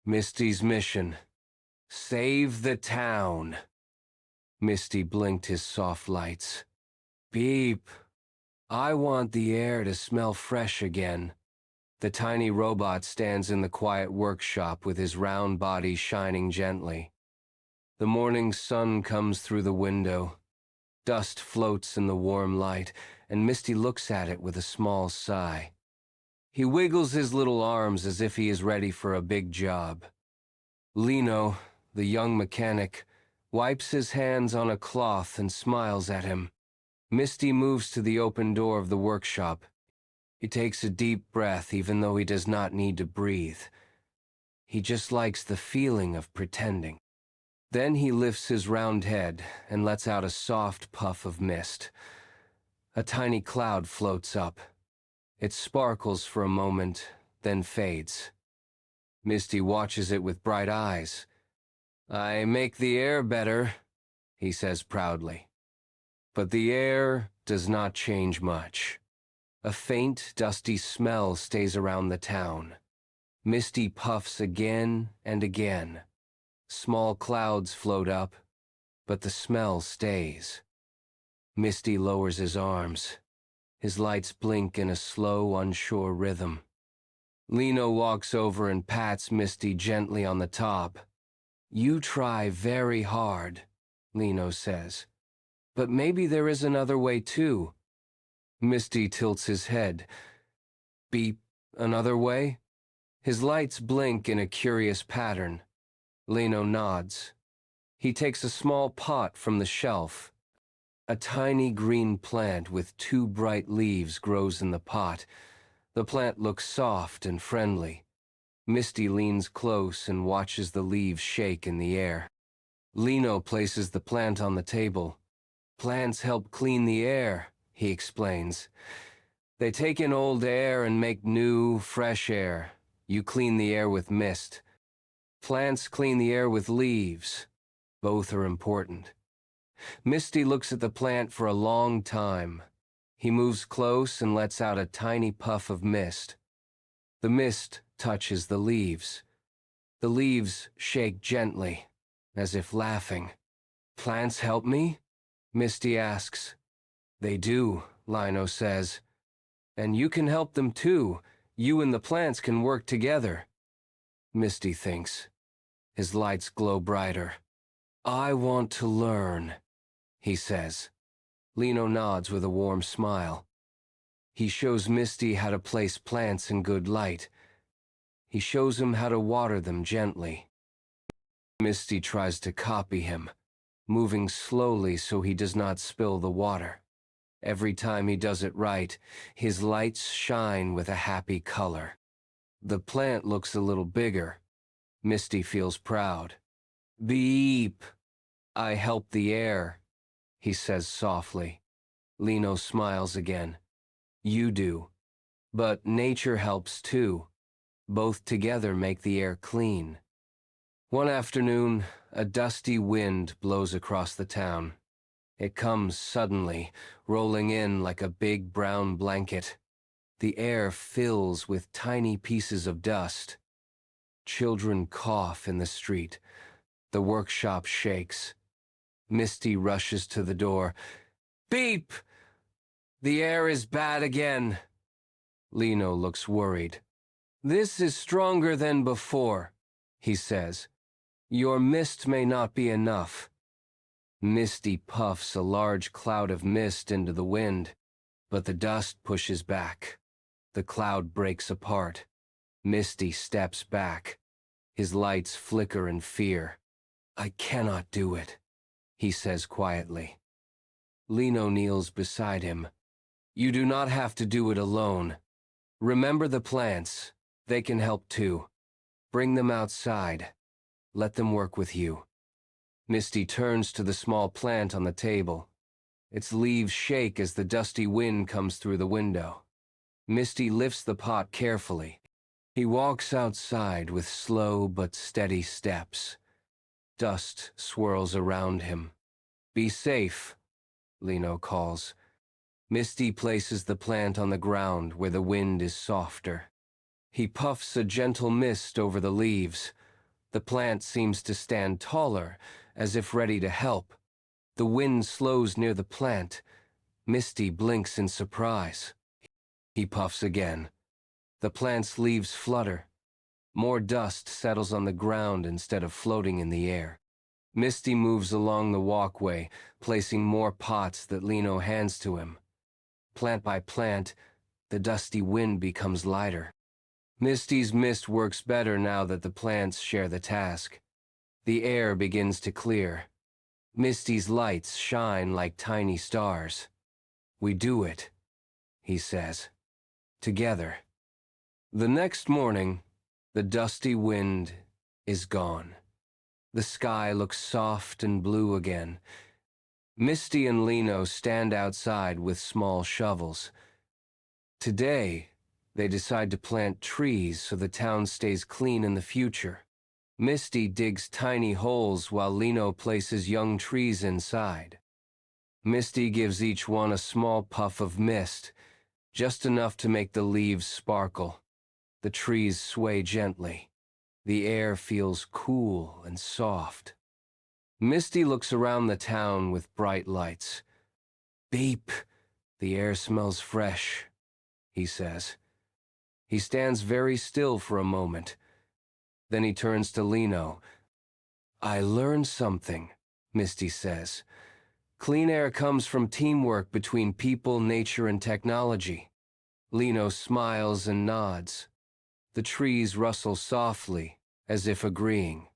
Misty's mission: save the town. Misty blinked his soft lights. Beep. I want the air to smell fresh again. The tiny robot stands in the quiet workshop with his round body shining gently. The morning sun comes through the window. Dust floats in the warm light, and Misty looks at it with a small sigh. He wiggles his little arms as if he is ready for a big job. Lino, the young mechanic, wipes his hands on a cloth and smiles at him. Misty moves to the open door of the workshop. He takes a deep breath even though he does not need to breathe. He just likes the feeling of pretending. Then he lifts his round head and lets out a soft puff of mist. A tiny cloud floats up. It sparkles for a moment, then fades. Misty watches it with bright eyes. I make the air better, he says proudly. But the air does not change much. A faint, dusty smell stays around the town. Misty puffs again and again. Small clouds float up, but the smell stays. Misty lowers his arms. His lights blink in a slow, unsure rhythm. Lino walks over and pats Misty gently on the top. You try very hard, Lino says. But maybe there is another way too. Misty tilts his head. Beep, another way? His lights blink in a curious pattern. Lino nods. He takes a small pot from the shelf. A tiny green plant with 2 bright leaves grows in the pot. The plant looks soft and friendly. Misty leans close and watches the leaves shake in the air. Lino places the plant on the table. Plants help clean the air, he explains. They take in old air and make new, fresh air. You clean the air with mist. Plants clean the air with leaves. Both are important. Misty looks at the plant for a long time. He moves close and lets out a tiny puff of mist. The mist touches the leaves. The leaves shake gently, as if laughing. Plants help me? Misty asks. They do, Lino says. And you can help them too. You and the plants can work together. Misty thinks. His lights glow brighter. I want to learn, he says. Lino nods with a warm smile. He shows Misty how to place plants in good light. He shows him how to water them gently. Misty tries to copy him, moving slowly so he does not spill the water. Every time he does it right, his lights shine with a happy color. The plant looks a little bigger. Misty feels proud. Beep! I help the air, he says softly. Lino smiles again. You do. But nature helps too. Both together make the air clean. One afternoon, a dusty wind blows across the town. It comes suddenly, rolling in like a big brown blanket. The air fills with tiny pieces of dust. Children cough in the street. The workshop shakes. Misty rushes to the door. Beep! The air is bad again. Lino looks worried. This is stronger than before, he says. Your mist may not be enough. Misty puffs a large cloud of mist into the wind, but the dust pushes back. The cloud breaks apart. Misty steps back. His lights flicker in fear. I cannot do it, he says quietly. Lino kneels beside him. You do not have to do it alone. Remember the plants. They can help too. Bring them outside. Let them work with you. Misty turns to the small plant on the table. Its leaves shake as the dusty wind comes through the window. Misty lifts the pot carefully. He walks outside with slow but steady steps. Dust swirls around him. Be safe, Lino calls. Misty places the plant on the ground where the wind is softer. He puffs a gentle mist over the leaves. The plant seems to stand taller, as if ready to help. The wind slows near the plant. Misty blinks in surprise. He puffs again. The plant's leaves flutter. More dust settles on the ground instead of floating in the air. Misty moves along the walkway, placing more pots that Lino hands to him. Plant by plant, the dusty wind becomes lighter. Misty's mist works better now that the plants share the task. The air begins to clear. Misty's lights shine like tiny stars. We do it, he says. Together. The next morning, the dusty wind is gone. The sky looks soft and blue again. Misty and Lino stand outside with small shovels. Today, they decide to plant trees so the town stays clean in the future. Misty digs tiny holes while Lino places young trees inside. Misty gives each one a small puff of mist, just enough to make the leaves sparkle. The trees sway gently. The air feels cool and soft. Misty looks around the town with bright lights. Beep! The air smells fresh, he says. He stands very still for a moment. Then he turns to Lino. I learned something, Misty says. Clean air comes from teamwork between people, nature, and technology. Lino smiles and nods. The trees rustle softly, as if agreeing.